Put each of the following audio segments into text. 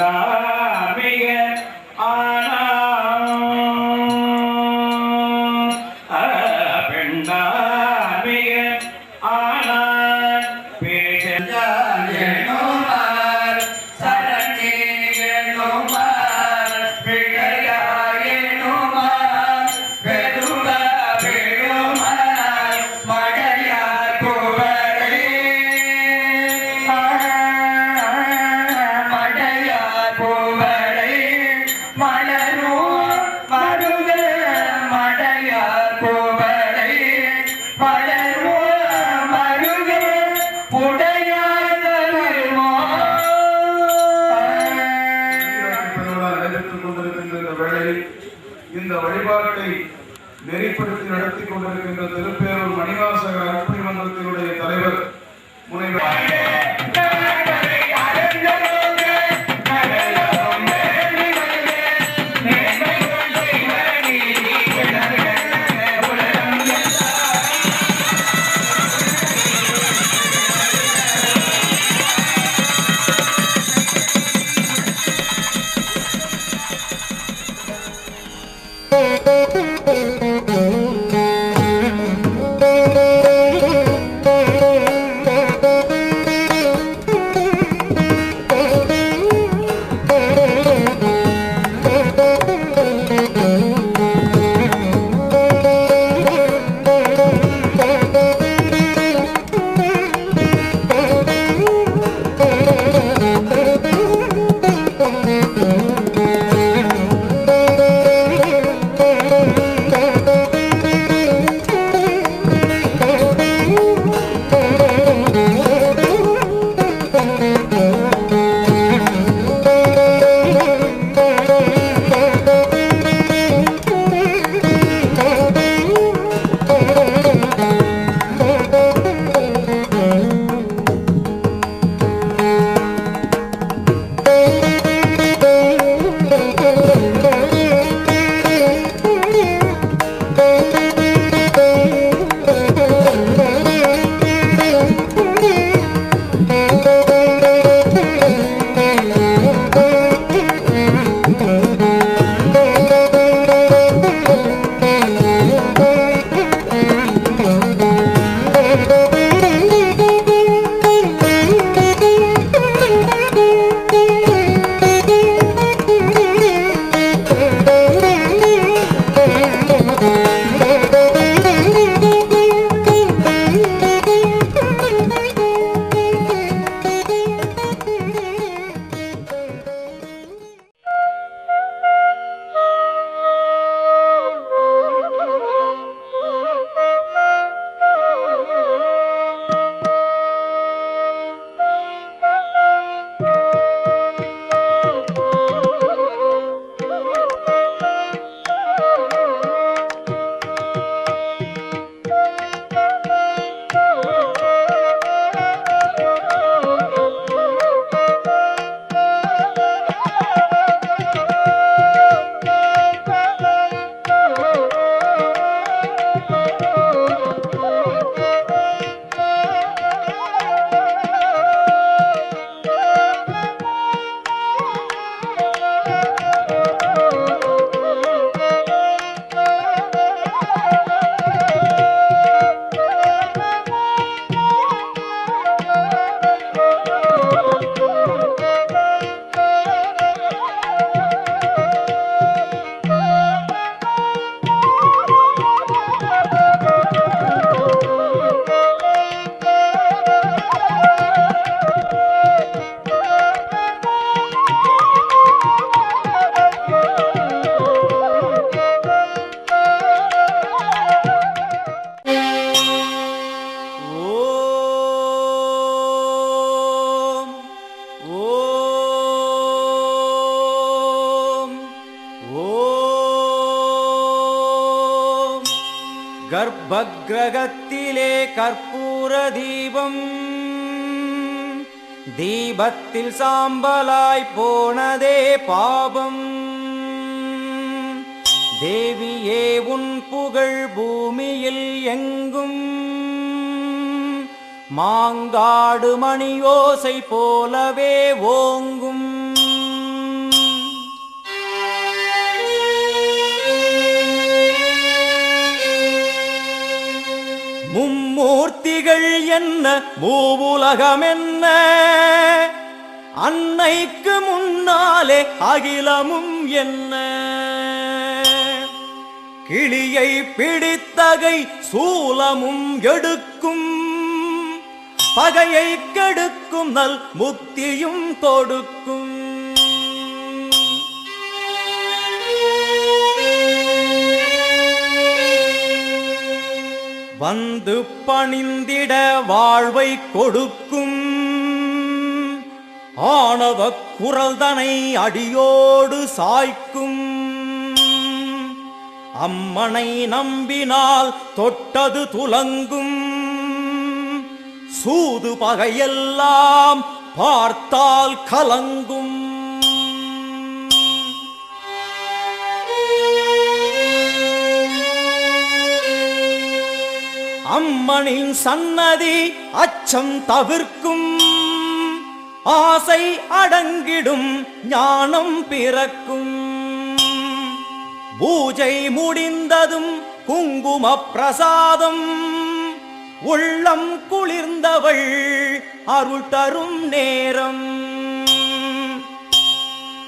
பெண்டாமிக ஆனா பெண்டாமிக ஆனா இந்த வழிபாட்டை நெறிப்படுத்தி நடத்தி கொண்டிருக்கின்ற திருப்பேரூர் மணிவாசகர் அர்ப்பணி மன்றத்தினுடைய தலைவர் முனைவர் கர்ப்பகிரகத்திலே கற்பூர தீபம் தீபத்தில் சாம்பலாய் போனதே பாபம். தேவியே உன் புகழ் பூமியில் எங்கும் மாங்காடு மணியோசை போலவே ஓங்கும். விழிகள் என்ன மூவுலகம் என்ன அன்னைக்கு முன்னாலே அகிலமும் என்ன கிளியை பிடித்தகை சூலமும் எடுக்கும் பகையை கெடுக்கும் நல் முக்தியும் கொடுக்கும் வந்து பணிந்திட வாழ்வை கொடுக்கும் ஆணவ குரல்தனை அடியோடு சாய்க்கும் அம்மனை நம்பினால் தொட்டது துலங்கும் சூது பகையெல்லாம் பார்த்தால் கலங்கும் அம்மனின் சன்னதி அச்சம் தவிர்க்கும் ஆசை அடங்கிடும் ஞானம் பிறக்கும் பூஜை முடிந்ததும் குங்கும பிரசாதம் உள்ளம் குளிர்ந்தவள் அருள் தரும் நேரம்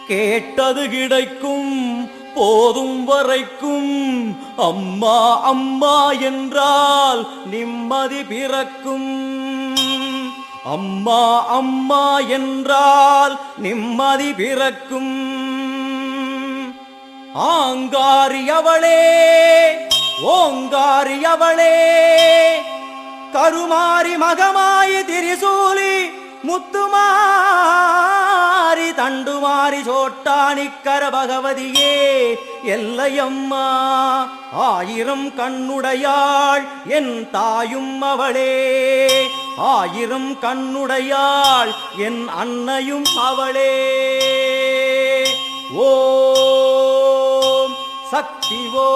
கேட்டது கிடைக்கும் போதும் வரைக்கும் அம்மா அம்மா என்றால் நிம்மதி பிறக்கும் அம்மா அம்மா என்றால் நிம்மதி பிறக்கும் ஆங்காரியவளே ஓங்காரியவளே கருமாரி மகமாயி திரிசூலி முத்துமாரி தண்டுமாரி சோட்டானிக்கர பகவதியே எல்லையம்மா ஆயிரம் கண்ணுடையாள் என் தாயும் அவளே ஆயிரம் கண்ணுடையாள் என் அன்னையும் அவளே ஓம் சக்தி ஓம்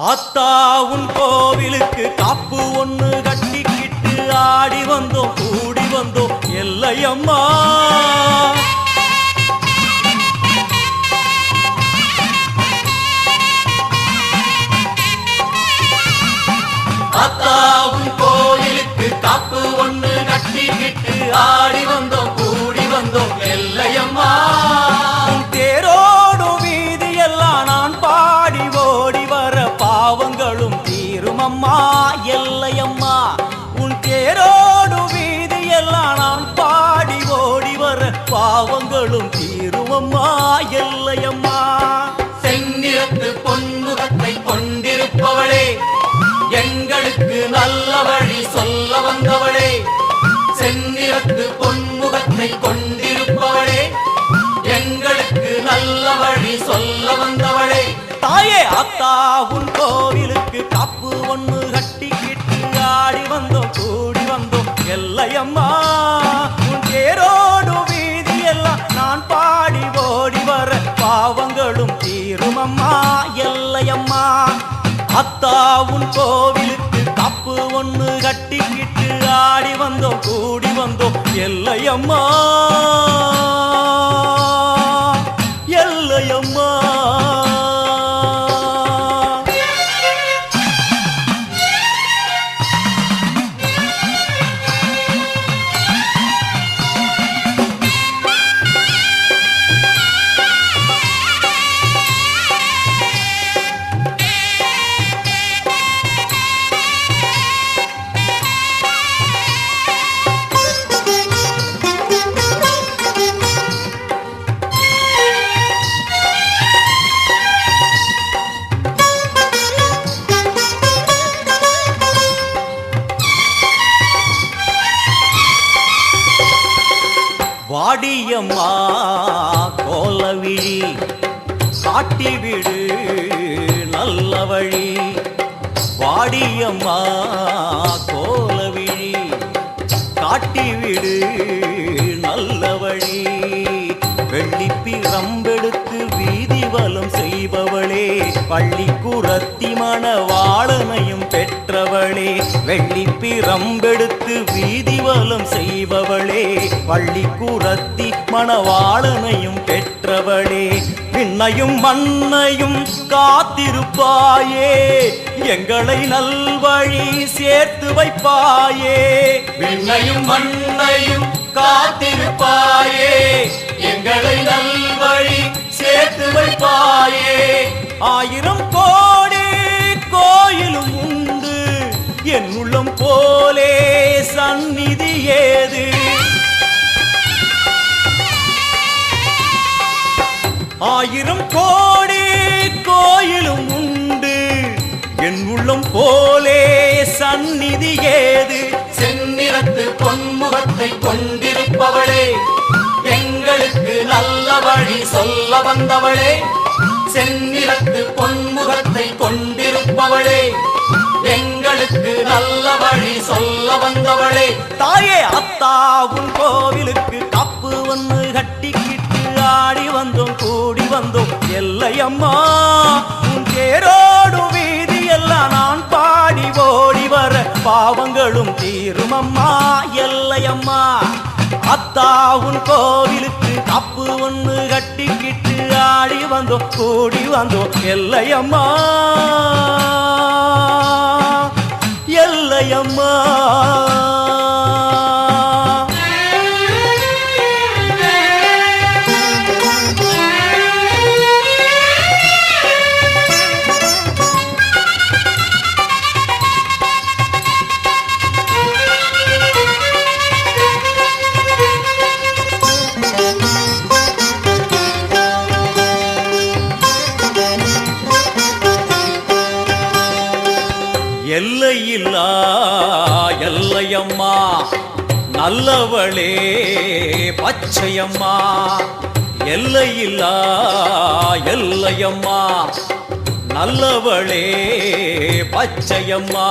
ஆத்தா உன் கோவிலுக்கு காப்பு ஒண்ணு கட்டிக்கிட்டு ஆடி வந்தோம் கூடி வந்தோம் எல்லையம்மா ஆத்தா உன் கோவிலுக்கு காப்பு ஒண்ணு கட்டிக்கிட்டு ஆடி வந்தோம் கூடி வந்தோம் எல்லையம்மா தேரோடும் வீதி எல்லாம் நான் பாடி ஓடி வர பாவங்களும் தீரும் அம்மா எல்லையம்மா உன் தேரோடு வீதி எல்லாம் நான் பாடி ஓடி வர பாவங்களும் தீரும் அம்மா எல்லையம்மா செந்நிறத்து பொன்முகத்தை கொண்டிருப்பவளே எங்களுக்கு நல்ல வழி சொல்ல வந்தவளே செந்நிறத்து பொன்முகத்தை கொண்டிருப்பவளே எங்களுக்கு நல்ல வழி சொல்ல வந்தவளே தாயே அத்தா உன் கோவிலுக்கு காப்பு ஒண்ணு கட்டிக்கிட்டு ஆடி வந்தோம் கூடி வந்தோம் எல்லையம்மா உன் தேரோடு வீதி எல்லாம் நான் பாடி ஓடி வர பாவங்களும் தீரும் அம்மா எல்லையம்மா அத்தா உன் கோவிலுக்கு காப்பு ஒண்ணு கட்டிக்கிட்டு ஆடி வந்தோம் கூடி வந்தோம் எல்லையம்மா எல்லையம்மா வாடியம்மா கோலவிழி காட்டிவிடு நல்ல வழி வாடியம்மா கோலவிழி காட்டிவிடு நல்ல வழி வெள்ளிப்பி ரம்பெடுத்து வீதி வீதிவலம் செய்பவளே பள்ளிக்குரத்தி மணவாளனையும் பெற்றவளே வெள்ளி பிரம்பெடுத்து வீதிவலம் செய்பவளே பள்ளிக்குரத்தி மணவாளனையும் பெற்றவளே விண்ணையும் மண்ணையும் காத்திருப்பாயே எங்களை நல்வழி சேர்த்து வைப்பாயே விண்ணையும் மண்ணையும் காத்திருப்பாயே எங்களை நல்வழி சேர்த்து வைப்பாயே ஆயிரம் கோடி கோயிலும் உண்டு என் உள்ளம் போலே சந்நிதி ஏது ஆயிரம் கோடி கோயிலும் உண்டு என் உள்ளம் போலே சந்நிதி ஏது செந்நிறத்து பொன்முகத்தை கொண்டிருப்பவளே எங்களுக்கு நல்ல வழி சொல்ல வந்தவளே செந்நிறத்து பொன்முகத்தை கொண்டிருப்பவளே எங்களுக்கு நல்ல வழி சொல்ல வந்தவளே தாயே அத்தாவும் கோவிலுக்கு காப்பு ஒன்று கட்டிக்கிட்டு ஆடி வந்தோம் கூடி வந்தோம் எல்லையம்மா உன் தேரோடு வீதி எல்லாம் நான் பாடி ஓடி வர பாவங்களும் தீருமம்மா எல்லையம்மா அத்தாவும் கோவிலுக்கு காப்பு ஒன்று கட்டிக்கிட்டு ஆடி வந்தோம் கூடி வந்தோம் எல்லையம்மா எல்லையம்மா எல்லையில்லா எல்லையம்மா நல்லவளே பச்சையம்மா எல்லையில்லா எல்லையம்மா நல்லவளே பச்சையம்மா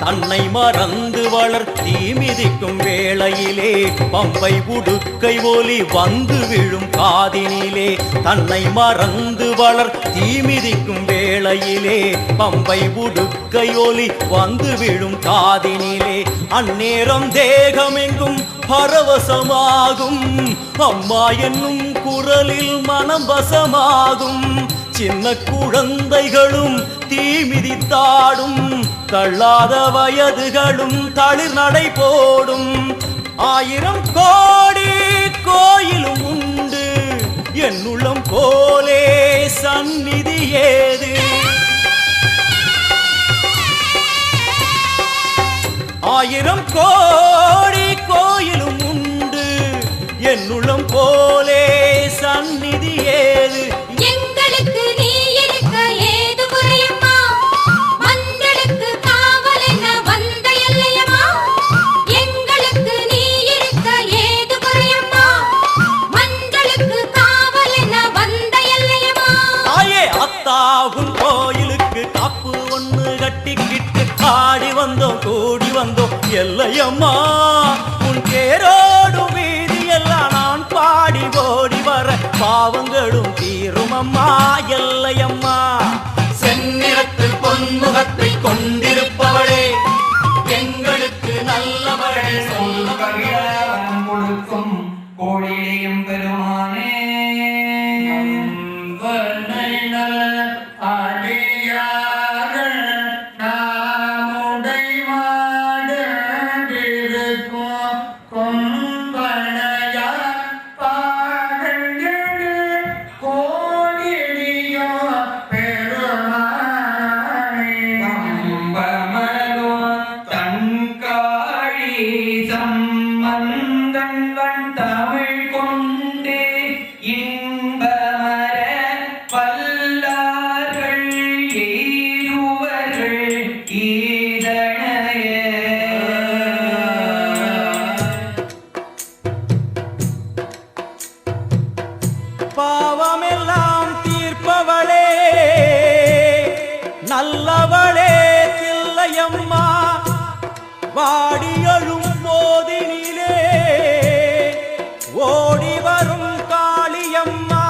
தன்னை மறந்து வளர்த்தி மிதிக்கும் வேளையிலே பம்பை உடுக்கை ஒலி வந்து விழும் காதினிலே தன்னை மறந்து வளர்த்தி மிதிக்கும் வேளையிலே பம்பை உடுக்கை ஒலி வந்து விழும் காதினிலே அந்நேரம் தேகமெங்கும் பரவசமாகும் அம்மா என்னும் குரலில் மனம் வசமாகும் சின்ன குழந்தைகளும் தீ மிதித்தாடும் தள்ளாத வயதுகளும் தளிர் நடை போடும் ஆயிரம் கோடி கோயிலும் உண்டு என் உள்ளம் போலே சந்நிதி ஏது ஆயிரம் கோடி கோயிலும் உண்டு என் உள்ளம் போலே சந்நிதி ஏது எங்களுக்கு நீ இருக்க ஏது குறையம்மா மஞ்சளுக்கு காவல் என்ன வந்த எல்லையம்மா எங்களுக்கு நீ இருக்க ஏது குறையம்மா மஞ்சளுக்கு காவல் என்ன வந்த எல்லையம்மா தாயே அத்தாவும் கோயிலுக்கு காப்பு ஒன்று கட்டிக்கிட்டு ஆடி வந்தோம் கூடி வந்தோம் எல்லையம்மா உன் தேரோடு வீதி எல்லாம் நான் பாடி ஓடி வர பாவங்களும் தீருமம்மா எல்லையம்மா செந்நிறத்து பொன்முகத்தை கொண்டிருப்பவளே எங்களுக்கு நல்ல வழி கரியாரம் கொடுக்கும் கோழியையும் பெருமானே அடியார்கள் நாமுடை மாடும் கொம்பனையா பாடல் கோழியோ பெருமானே கம்பமலோ தன்காழி சம்பந்தன் தமிழ் கொண்டே இன்பமர பல்லார்கள் ஏறுவர்கள் ஈதனைய பாவமெல்லாம் தீர்ப்பவளே நல்லவளே தில்லையம்மா வாடியழும் போதினிலே ஓடி வரும் காளியம்மா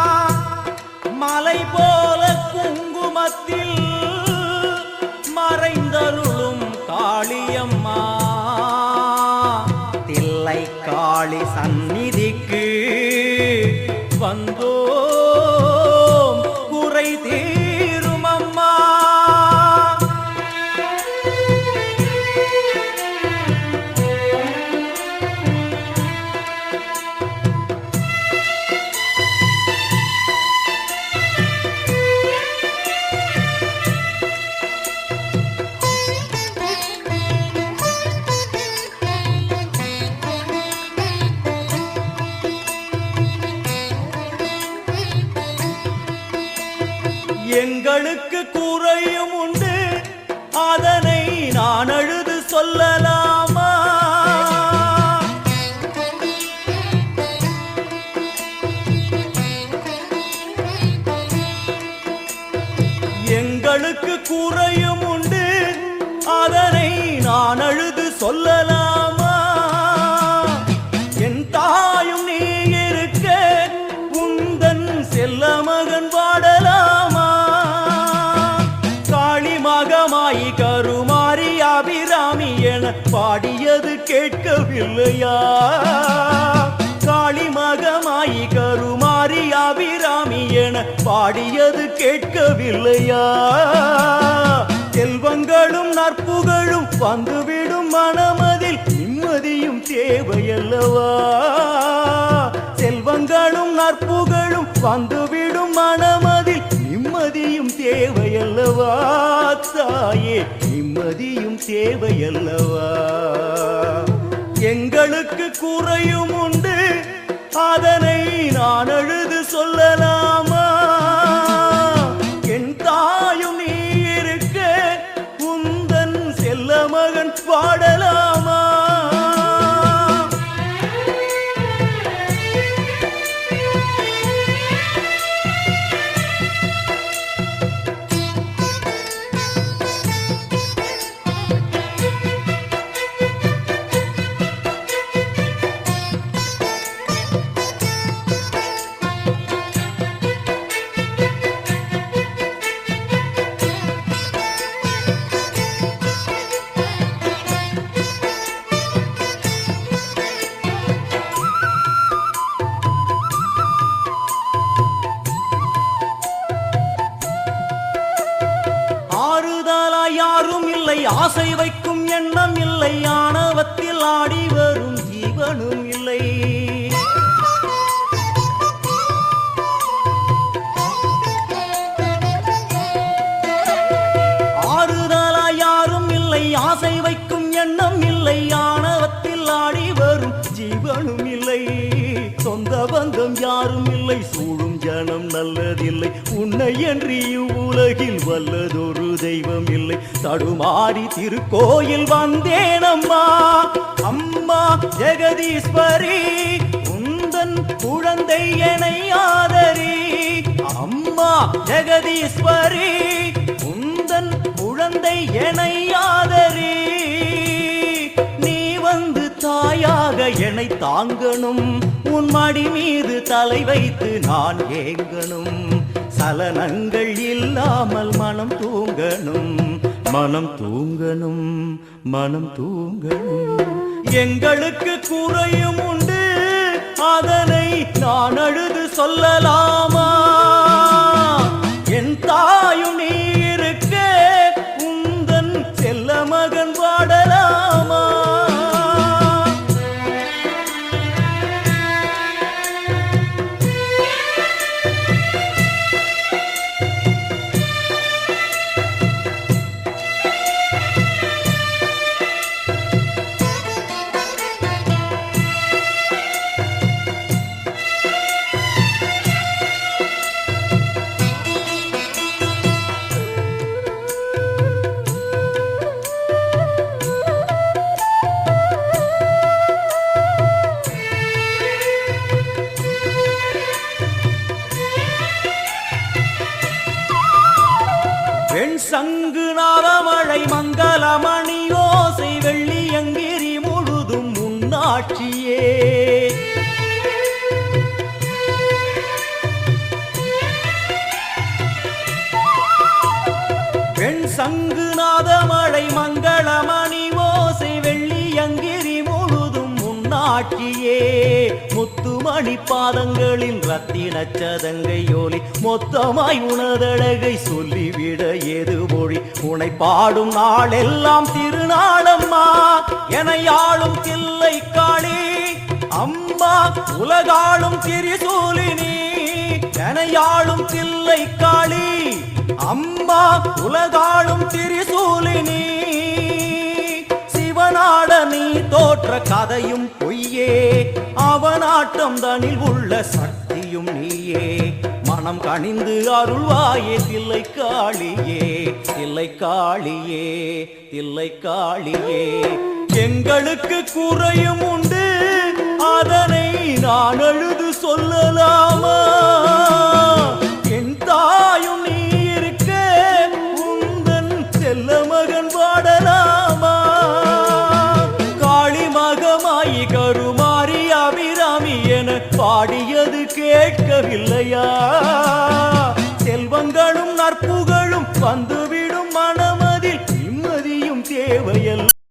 சொல்லலாமா? எங்களுக்கு குறையும் உண்டு, அதனை நான் அழுது சொல்லலாமா? என் தாயும் நீ இருக்க உந்தன் செல்ல மகன் பாடலாமா? காளி மகமாயி கருமாரி அபிராமி என பாடியது கேட்கவில்லையா? காளி மகமாயி கருமாரி அபிராமி என பாடியது கேட்கவில்லையா? செல்வங்களும் நற்புகழும் வந்துவிடும் மனமதில் நிம்மதியும் தேவையல்லவா? செல்வங்களும் நற்புகழும் வந்துவிடும் மனமதில் நிம்மதியும் தேவையல்லவா? தாயே நிம்மதியும் தேவையல்லவா? எங்களுக்கு குறையும் உண்டு, அதனை நான் அழுது சொல்லலாமா? என் தாயும் நீ இருக்க உந்தன் செல்ல மகன் பாடலாமா? யாரும் இல்லை, ஆசை வைக்கும் எண்ணம் இல்லை, ஆணவத்தில் ஆடி வரும் ஜீவனும் இல்லை. ஆறுதலா யாரும் இல்லை, ஆசை வைக்கும் எண்ணம் இல்லை, ஆணவத்தில் ஆடி வரும் ஜீவனும் இல்லை. சொந்த பந்தம் யாரும் இல்லை, சூழும் ஜனம் நல்லதில்லை, உன்னை என்று இவ்வுலகில் வல்லதொரு தெய்வம் இல்லை. தடுமாறி திருக்கோயில் வந்தேனம்மா, அம்மா ஜெகதீஸ்வரி உந்தன் குழந்தை என்னை ஆதரி. அம்மா ஜெகதீஸ்வரி உந்தன் குழந்தை என்னை ஆதரி. நீ வந்து தாயாக என்னை தாங்கணும், உன் மடி மீது தலை வைத்து நான் ஏங்கணும். சலனங்கள் இல்லாமல் மனம் தூங்கணும், மனம் தூங்கணும், மனம் தூங்கணும். எங்களுக்கு குறையும் உண்டு, அதனை நான் அழுது சொல்லலாமா? என் தாயும் நீ இருக்க உந்தன் செல்ல மகன் பாடலாமா? சங்கு நாதமழை மங்களமணி ஓசை வெள்ளியங்கிரி முழுதும் முன்னாட்சியே. பெண் சங்கு நாதமழை மங்களமணி ஓசை வெள்ளியங்கிரி முழுதும் முன்னாட்சியே. முத்துமணி பாதங்களின் ரத்தின சதங்கையோலி மொத்தமாய் உனதழகை சொல்லிவிட ஏது மொழி? உனை பாடும் நாளெல்லாம் திருநாளம்மா, என ஆளும் தில்லை காளி அம்மா, உலகாளும் திரிசூலினி. என ஆளும் தில்லை காளி அம்மா, உலகாளும் திரிசூலினி. சிவனாட நீ தோற்ற கதையும் பொய்யே, அவனாட்டம் தனில் உள்ள சக்தியும் நீயே. மன மனம் கனிந்து அருள்வாயே தில்லை காளியே தில்லை காளியே தில்லை காளியே எங்களுக்கு குறையும் உண்டு அதனை நான் அழுது சொல்லலாமா என் தாயும் நீ இருக்க உந்தன் செல்ல மகன் பாடலாமா காளி மகமாயி கருமாரி அபிராமி என பாடியது கேட்கவில்லையா